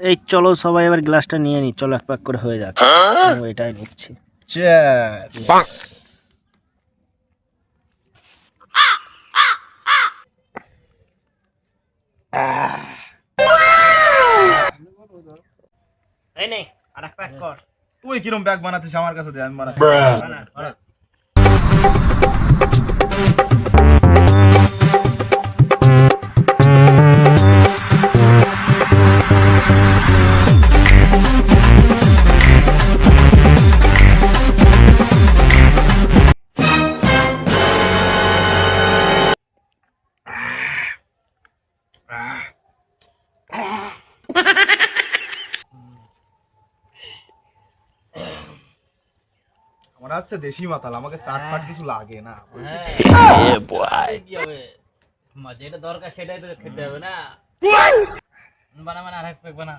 এই চলো সবাই এবার গ্লাসটা নিয়ে নি, চলো এক প্যাক করে হয়ে যাক। এটাই নিচ্ছি। চিয়ার্স। এই নে আর এক প্যাক কর। তুই কিরম ব্যাগ বানাচ্ছিস আমার কাছে দে, আমি বানাচ্ছি। বানা। আমার হচ্ছে দেশি মাতাল, আমাকে চাট ফাট কিছু লাগে না। কি হবে যেটা দরকার সেটাই তো খেতে হবে না। বানা বানা আরেক প্যাক বানা।